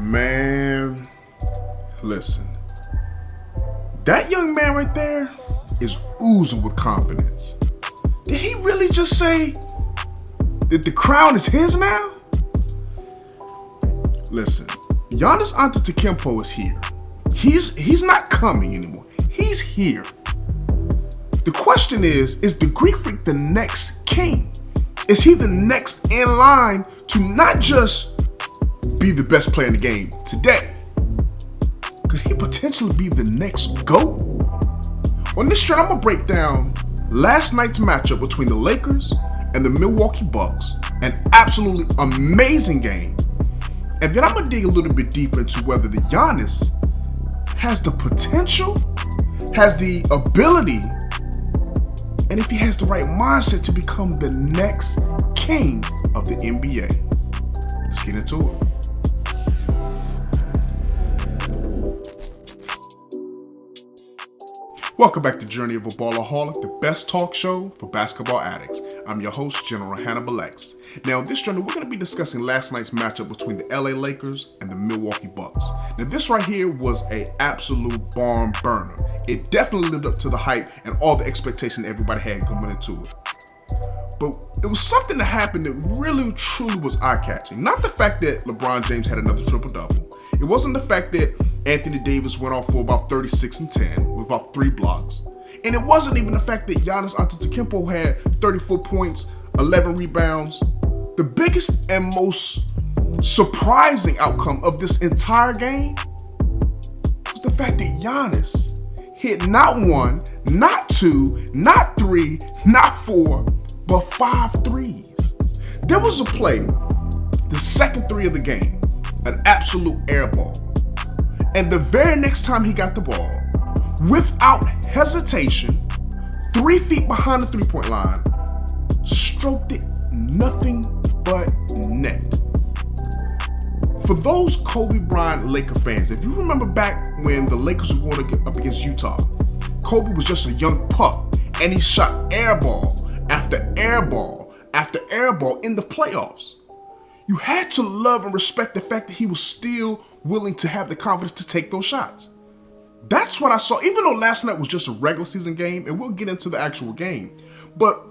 Man, listen. That young man right there is oozing with confidence. Did he really just say that the crown is his now? Listen, Giannis Antetokounmpo is here. He's not coming anymore. He's here. The question is the Greek Freak the next king? Is he the next in line to not just be the best player in the game today? Could he potentially be the next GOAT? On this show, I'm going to break down last night's matchup between the Lakers and the Milwaukee Bucks. An absolutely amazing game. And then I'm going to dig a little bit deeper into whether the Giannis has the potential, has the ability, and if he has the right mindset to become the next king of the NBA. Let's get into it. Welcome back to Journey of a Ballaholic, the best talk show for basketball addicts. I'm your host, General Hannibal X. Now, in this journey, we're going to be discussing last night's matchup between the LA Lakers and the Milwaukee Bucks. Now, this right here was an absolute barn burner. It definitely lived up to the hype and all the expectation everybody had coming into it. But it was something that happened that really, truly was eye-catching. Not the fact that LeBron James had another triple-double. It wasn't the fact that Anthony Davis went off for about 36 and 10 with about 3 blocks. And it wasn't even the fact that Giannis Antetokounmpo had 34 points, 11 rebounds. The biggest and most surprising outcome of this entire game was the fact that Giannis hit not 1, not 2, not 3, not 4, but 5 threes. There was a play, the second 3 of the game, an absolute air ball. And the very next time he got the ball, without hesitation, 3 feet behind the three-point line, stroked it nothing but net. For those Kobe Bryant Laker fans, if you remember back when the Lakers were going up against Utah, Kobe was just a young pup, and he shot air ball after air ball after air ball in the playoffs. You had to love and respect the fact that he was still willing to have the confidence to take those shots. That's what I saw, even though last night was just a regular season game, and we'll get into the actual game. But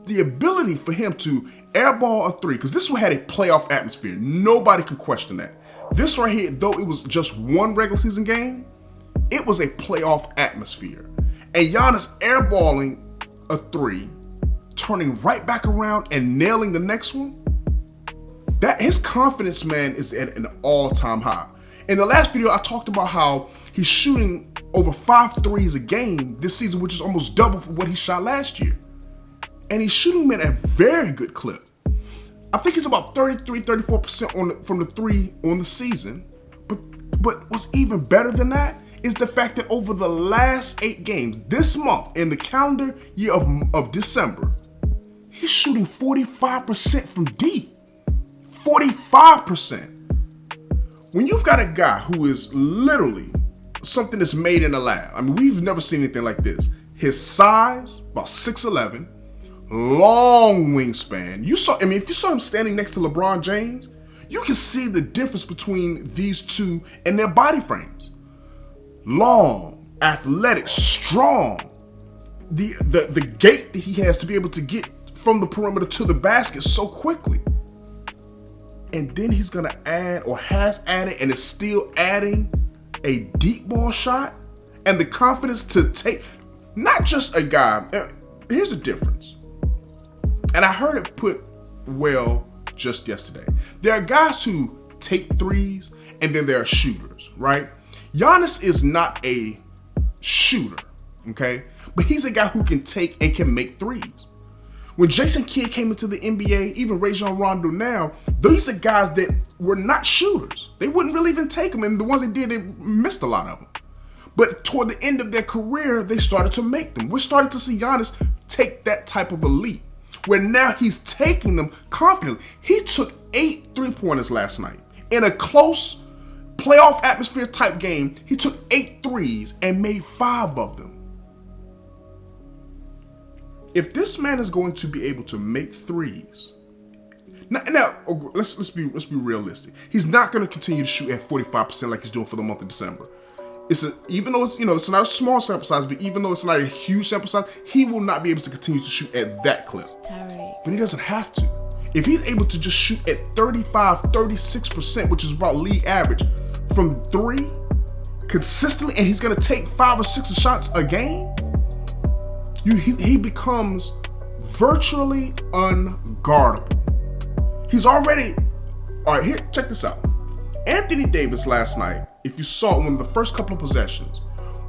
the ability for him to airball a 3, because this one had a playoff atmosphere. Nobody could question that. This right here, though it was just one regular season game, it was a playoff atmosphere. And Giannis airballing a 3, turning right back around and nailing the next one, that his confidence, man, is at an all-time high. In the last video, I talked about how he's shooting over 5 threes a game this season, which is almost double for what he shot last year. And he's shooting them at a very good clip. I think he's about 33-34% from the 3 on the season. But what's even better than that is the fact that over the last 8 games, this month, in the calendar year of December, he's shooting 45% from deep. 45%. When you've got a guy who is literally something that's made in a lab, I mean, we've never seen anything like this. His size, about 6'11", long wingspan. If you saw him standing next to LeBron James, you can see the difference between these two and their body frames. Long, athletic, strong. The gait that he has to be able to get from the perimeter to the basket so quickly. And then he's going to add, or has added, and is still adding, a deep ball shot and the confidence to take, not just a guy. Here's the difference. And I heard it put well just yesterday. There are guys who take threes, and then there are shooters, right? Giannis is not a shooter, okay? But he's a guy who can take and can make threes. When Jason Kidd came into the NBA, even Rajon Rondo now, these are guys that were not shooters. They wouldn't really even take them, and the ones they did, they missed a lot of them. But toward the end of their career, they started to make them. We're starting to see Giannis take that type of a leap, where now he's taking them confidently. He took 8 3-pointers last night. In a close playoff atmosphere type game, he took 8 threes and made 5 of them. If this man is going to be able to make threes Now let's be realistic. He's not going to continue to shoot at 45% like he's doing for the month of December. Even though it's not a small sample size, but even though it's not a huge sample size, he will not be able to continue to shoot at that clip. But he doesn't have to. If he's able to just shoot at 35, 36%, which is about league average, from 3 consistently, and he's going to take 5 or 6 shots a game, he becomes virtually unguardable. He's already, all right, here, check this out. Anthony Davis last night, if you saw one of the first couple of possessions,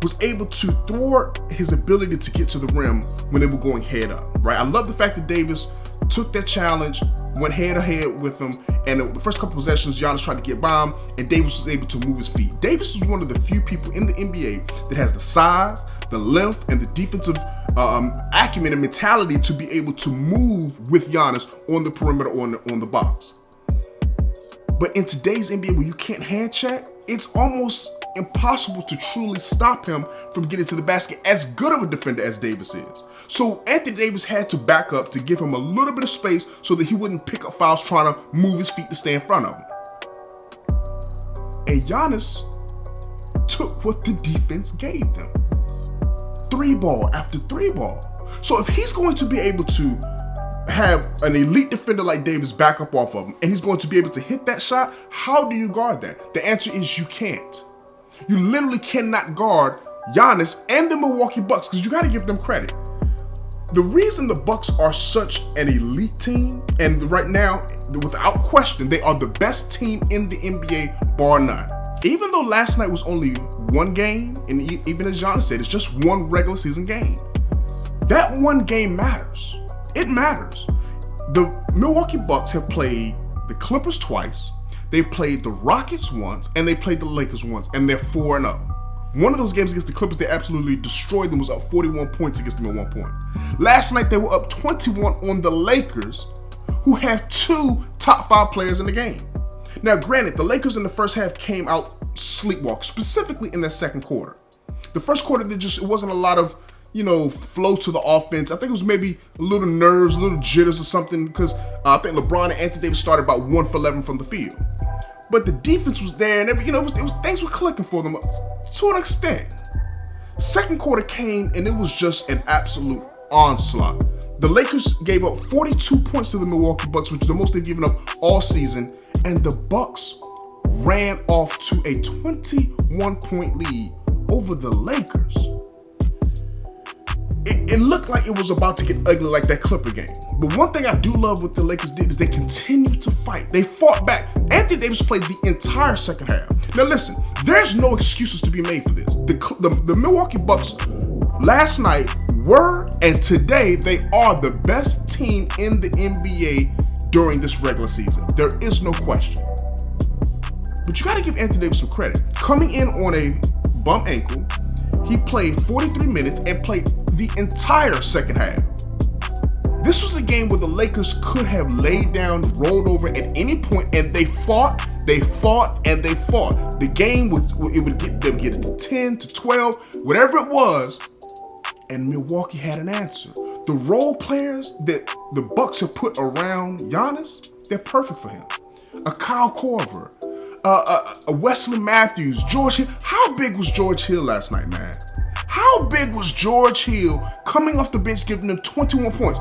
was able to thwart his ability to get to the rim when they were going head up, right? I love the fact that Davis took that challenge, went head to head with him, and the first couple of possessions, Giannis tried to get by him, and Davis was able to move his feet. Davis is one of the few people in the NBA that has the size, the length, and the defensive acumen and mentality to be able to move with Giannis on the perimeter or on the box. But in today's NBA, where you can't hand check, it's almost impossible to truly stop him from getting to the basket, as good of a defender as Davis is. So Anthony Davis had to back up to give him a little bit of space so that he wouldn't pick up fouls trying to move his feet to stay in front of him. And Giannis took what the defense gave them. 3-ball after 3-ball. So if he's going to be able to have an elite defender like Davis back up off of him, and he's going to be able to hit that shot, how do you guard that? The answer is you can't. You literally cannot guard Giannis and the Milwaukee Bucks, because you got to give them credit. The reason the Bucks are such an elite team, and right now, without question, they are the best team in the NBA, bar none. Even though last night was only one game, and even as Giannis said, it's just one regular season game. That one game matters. It matters. The Milwaukee Bucks have played the Clippers twice, they've played the Rockets once, and they played the Lakers once, and they're 4-0. One of those games against the Clippers, they absolutely destroyed them, was up 41 points against them at one point. Last night, they were up 21 on the Lakers, who have 2 top 5 players in the game. Now, granted, the Lakers in the first half came out sleepwalk, specifically in that second quarter. The first quarter, it wasn't a lot of flow to the offense. I think it was maybe a little nerves, a little jitters or something, because I think LeBron and Anthony Davis started about 1 for 11 from the field. But the defense was there, and it was things were clicking for them to an extent. Second quarter came, and it was just an absolute onslaught. The Lakers gave up 42 points to the Milwaukee Bucks, which is the most they've given up all season, and the Bucks ran off to a 21-point lead over the Lakers. It looked like it was about to get ugly like that Clipper game. But one thing I do love what the Lakers did is they continued to fight. They fought back. Anthony Davis played the entire second half. Now listen, there's no excuses to be made for this. The Milwaukee Bucks last night were, and today they are the best team in the NBA during this regular season. There is no question. But you got to give Anthony Davis some credit. Coming in on a bum ankle, he played 43 minutes and played the entire second half. This was a game where the Lakers could have laid down, rolled over at any point, and they fought, and they fought. The game would get it to 10, to 12, whatever it was, and Milwaukee had an answer. The role players that the Bucks have put around Giannis, they're perfect for him. A Kyle Korver, a Wesley Matthews, George Hill. How big was George Hill last night, man? How big was George Hill coming off the bench giving them 21 points?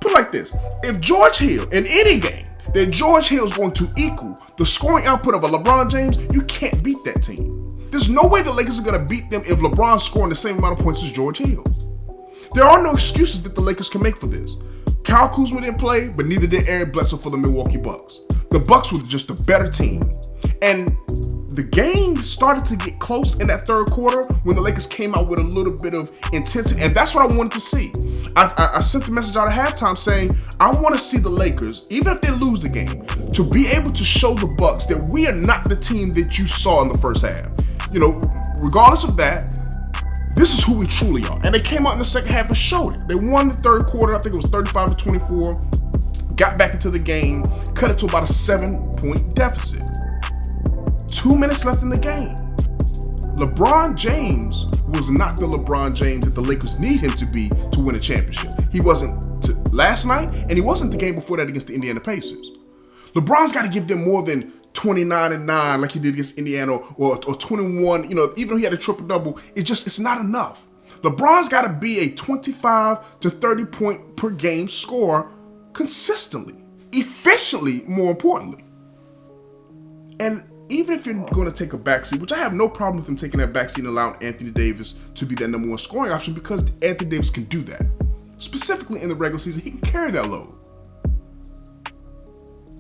Put it like this. If George Hill, in any game, that George Hill is going to equal the scoring output of a LeBron James, you can't beat that team. There's no way the Lakers are going to beat them if LeBron's scoring the same amount of points as George Hill. There are no excuses that the Lakers can make for this. Kyle Kuzma didn't play, but neither did Eric Bledsoe for the Milwaukee Bucks. The Bucks were just a better team. And the game started to get close in that third quarter when the Lakers came out with a little bit of intensity, and that's what I wanted to see. I sent the message out at halftime saying, I want to see the Lakers, even if they lose the game, to be able to show the Bucks that we are not the team that you saw in the first half. Regardless of that, this is who we truly are. And they came out in the second half and showed it. They won the third quarter, I think it was 35-24, got back into the game, cut it to about a 7-point deficit. 2 minutes left in the game. LeBron James was not the LeBron James that the Lakers need him to be to win a championship. He wasn't last night, and he wasn't the game before that against the Indiana Pacers. LeBron's got to give them more than 29-9 like he did against Indiana or 21. Even though he had a triple-double, it's not enough. LeBron's got to be a 25 to 30 point per game scorer consistently, efficiently, more importantly. And even if you're going to take a backseat, which I have no problem with him taking that backseat and allowing Anthony Davis to be that number one scoring option, because Anthony Davis can do that. Specifically in the regular season, he can carry that load.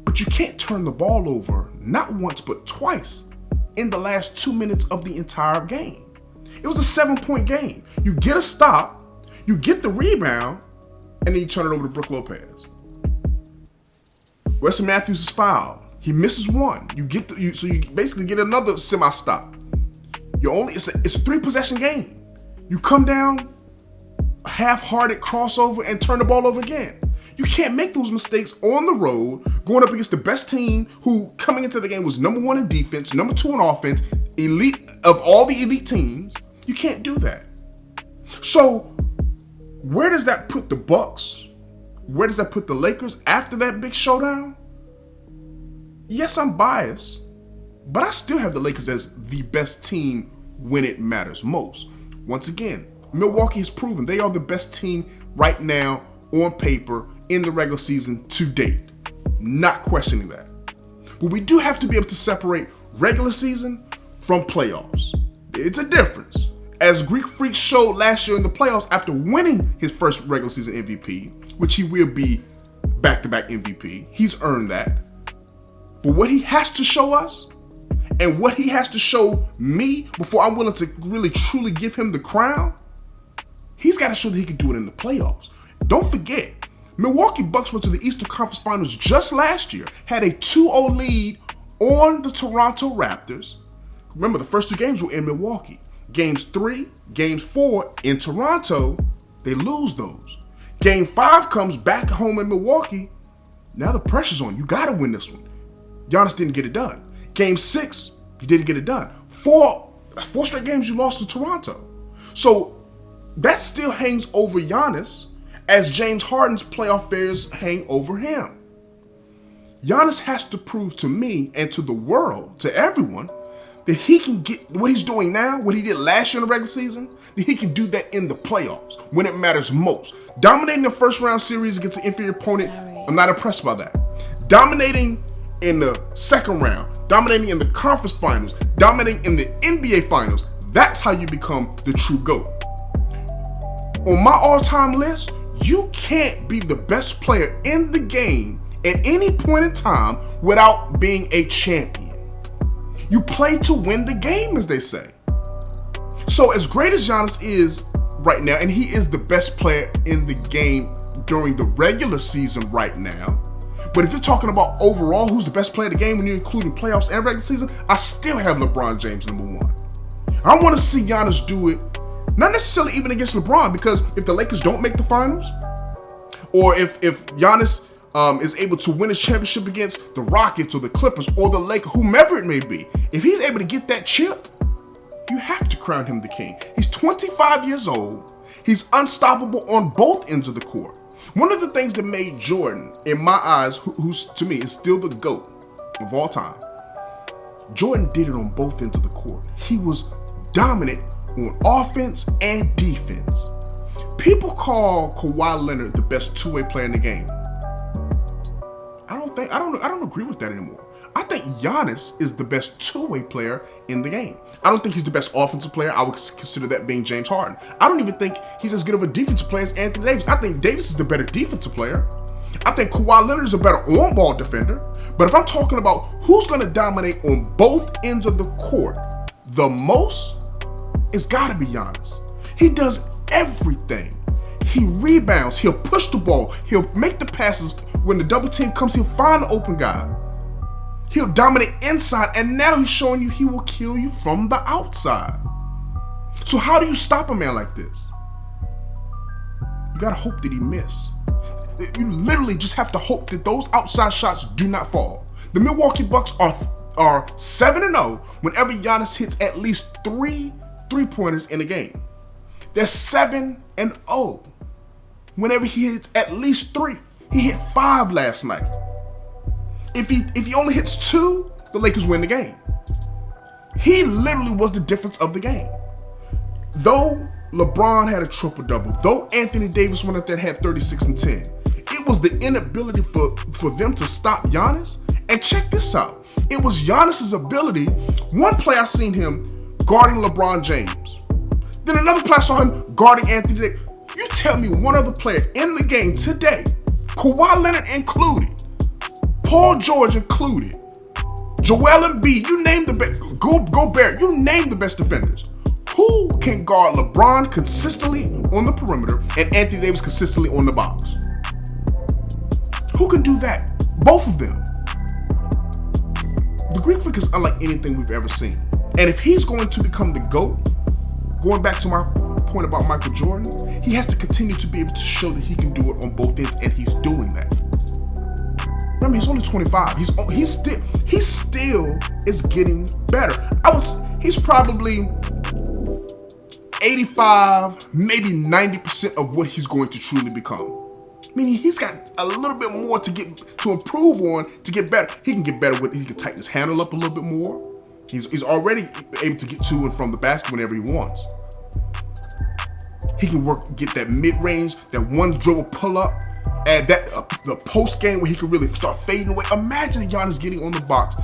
But you can't turn the ball over, not once, but twice in the last 2 minutes of the entire game. It was a 7-point game. You get a stop, you get the rebound, and then you turn it over to Brook Lopez. Wesley Matthews is fouled. He misses one. So you basically get another semi-stop. It's a 3-possession game. You come down, a half-hearted crossover, and turn the ball over again. You can't make those mistakes on the road, going up against the best team who, coming into the game, was number 1 in defense, number 2 in offense, elite of all the elite teams. You can't do that. So, where does that put the Bucks? Where does that put the Lakers after that big showdown? Yes, I'm biased, but I still have the Lakers as the best team when it matters most. Once again, Milwaukee has proven they are the best team right now on paper in the regular season to date. Not questioning that. But we do have to be able to separate regular season from playoffs. It's a difference. As Greek Freak showed last year in the playoffs after winning his first regular season MVP, which he will be back-to-back MVP, he's earned that. But what he has to show us, and what he has to show me before I'm willing to really truly give him the crown, he's got to show that he can do it in the playoffs. Don't forget, Milwaukee Bucks went to the Eastern Conference Finals just last year, had a 2-0 lead on the Toronto Raptors. Remember, the first 2 games were in Milwaukee. Games 3, Games 4 in Toronto, they lose those. Game 5 comes back home in Milwaukee. Now the pressure's on. You got to win this one. Giannis didn't get it done. Game 6, you didn't get it done. 4 straight games you lost to Toronto. So that still hangs over Giannis as James Harden's playoff fares hang over him. Giannis has to prove to me and to the world, to everyone, that he can get what he's doing now, what he did last year in the regular season, that he can do that in the playoffs when it matters most. Dominating the first round series against an inferior opponent, I'm not impressed by that. Dominating in the second round, dominating in the conference finals, dominating in the NBA finals, that's how you become the true GOAT. On my all-time list, you can't be the best player in the game at any point in time without being a champion. You play to win the game, as they say. So as great as Giannis is right now, and he is the best player in the game during the regular season right now, but if you're talking about overall who's the best player in the game when you're including playoffs and regular season, I still have LeBron James number 1. I want to see Giannis do it, not necessarily even against LeBron, because if the Lakers don't make the finals, or if Giannis is able to win his championship against the Rockets or the Clippers or the Lakers, whomever it may be, if he's able to get that chip, you have to crown him the king. He's 25 years old. He's unstoppable on both ends of the court. One of the things that made Jordan, in my eyes, who's to me is still the GOAT of all time, Jordan did it on both ends of the court. He was dominant on offense and defense. People call Kawhi Leonard the best two-way player in the game. I don't agree with that anymore. I think Giannis is the best two-way player in the game. I don't think he's the best offensive player. I would consider that being James Harden. I don't even think he's as good of a defensive player as Anthony Davis. I think Davis is the better defensive player. I think Kawhi Leonard is a better on-ball defender. But if I'm talking about who's going to dominate on both ends of the court the most, it's got to be Giannis. He does everything. He rebounds. He'll push the ball. He'll make the passes. When the double team comes, he'll find the open guy. He'll dominate inside, and now he's showing you he will kill you from the outside. So how do you stop a man like this? You gotta hope that he miss. You literally just have to hope that those outside shots do not fall. The Milwaukee Bucks are 7-0 whenever Giannis hits at least 3 3-pointers in a game. They're 7-0 whenever he hits at least 3. He hit 5 last night. If he only hits 2, the Lakers win the game. He literally was the difference of the game. Though LeBron had a triple-double, though Anthony Davis went out there and had 36 and 10, it was the inability for them to stop Giannis. And check this out. It was Giannis's ability. One play I seen him guarding LeBron James. Then another play I saw him guarding Anthony Davis. You tell me one other player in the game today, Kawhi Leonard included, Paul George included, Joel Embiid, you name the best, Gobert, you name the best defenders. Who can guard LeBron consistently on the perimeter and Anthony Davis consistently on the box? Who can do that? Both of them. The Greek Freak is unlike anything we've ever seen. And if he's going to become the GOAT, going back to my point about Michael Jordan, he has to continue to be able to show that he can do it on both ends, and he's doing that. Remember, he's only 25. He still is getting better. He's probably 85, maybe 90% of what he's going to truly become. Meaning he's got a little bit more to improve on to get better. He can get better he can tighten his handle up a little bit more. He's already able to get to and from the basket whenever he wants. He can get that mid-range, that one dribble pull-up, and the post game where he can really start fading away. Imagine Giannis getting on the box,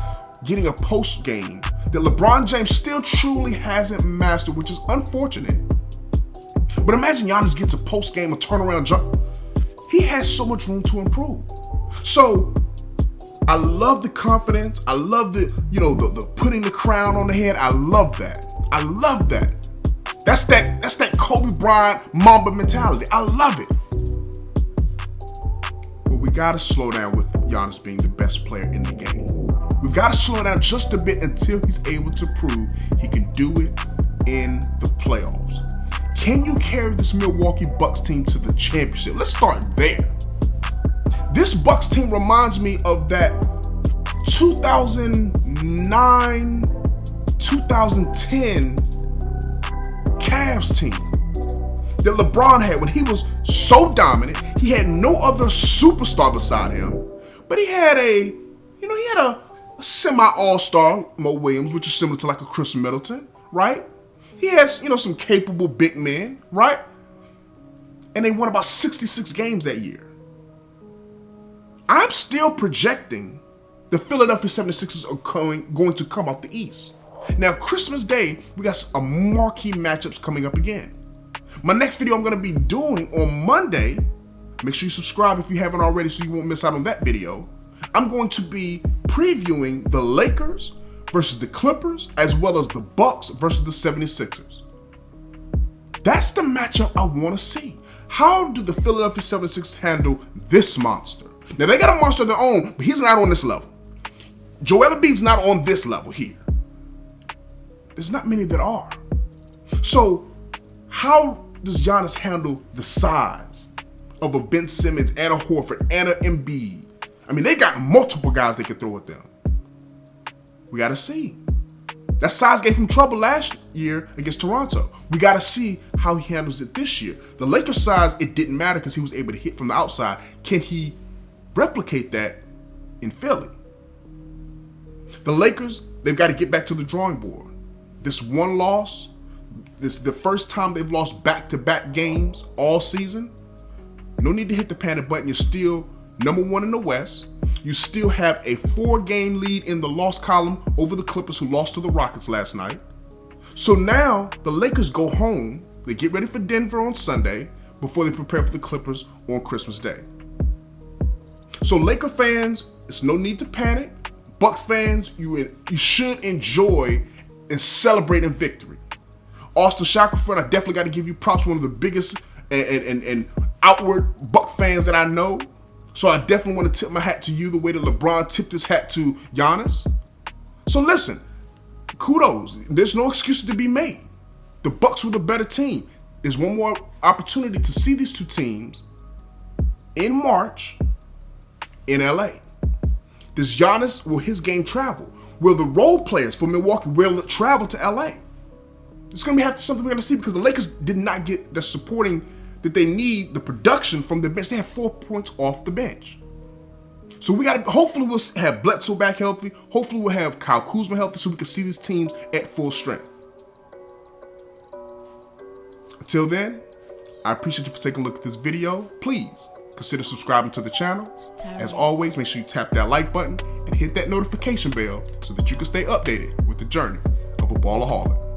getting a post game that LeBron James still truly hasn't mastered, which is unfortunate. But imagine Giannis gets a post game, a turnaround jump. He has so much room to improve. So I love the confidence. I love the putting the crown on the head. I love that. I love that. That's that Kobe Bryant Mamba mentality. I love it. But we gotta slow down with Giannis being the best player in the game. We've got to slow down just a bit until he's able to prove he can do it in the playoffs. Can you carry this Milwaukee Bucks team to the championship? Let's start there. This Bucks team reminds me of that 2009, 2010 Cavs team that LeBron had when he was so dominant. He had no other superstar beside him, but he had a semi-all-star Mo Williams, which is similar to like a Chris Middleton, right? He has, some capable big men, right? And they won about 66 games that year. I'm still projecting the Philadelphia 76ers are going to come out the East. Now, Christmas Day, we got some marquee matchups coming up again. My next video I'm going to be doing on Monday, make sure you subscribe if you haven't already so you won't miss out on that video. I'm going to be previewing the Lakers versus the Clippers, as well as the Bucks versus the 76ers. That's the matchup I want to see. How do the Philadelphia 76ers handle this monster? Now, they got a monster of their own, but he's not on this level. Joel Embiid's not on this level here. There's not many that are. So, how does Giannis handle the size of a Ben Simmons and a Horford and an Embiid? I mean, they got multiple guys they can throw at them. We got to see. That size gave him trouble last year against Toronto. We got to see how he handles it this year. The Lakers' size, it didn't matter because he was able to hit from the outside. Can he replicate that in Philly? The Lakers, they've got to get back to the drawing board. This one loss, this is the first time they've lost back-to-back games all season. No need to hit the panic button. You're still number one in the West. You still have a 4-game lead in the loss column over the Clippers, who lost to the Rockets last night. So now the Lakers go home. They get ready for Denver on Sunday before they prepare for the Clippers on Christmas Day. So Laker fans, it's no need to panic. Bucks fans, you should enjoy and celebrate in victory. Austin Shackelford, I definitely got to give you props. One of the biggest and outward Buck fans that I know. So I definitely want to tip my hat to you the way that LeBron tipped his hat to Giannis. So listen, kudos. There's no excuses to be made. The Bucks were the better team. There's one more opportunity to see these two teams in March in LA. Does Giannis, will his game travel? Will the role players for Milwaukee will it travel to LA? It's going to be something we're going to see, because the Lakers did not get the supporting that they need, the production from the bench. They have 4 points off the bench. So hopefully we'll have Bledsoe back healthy. Hopefully we'll have Kyle Kuzma healthy so we can see these teams at full strength. Until then, I appreciate you for taking a look at this video. Please consider subscribing to the channel. As always, make sure you tap that like button and hit that notification bell so that you can stay updated with the journey of a Ballaholic.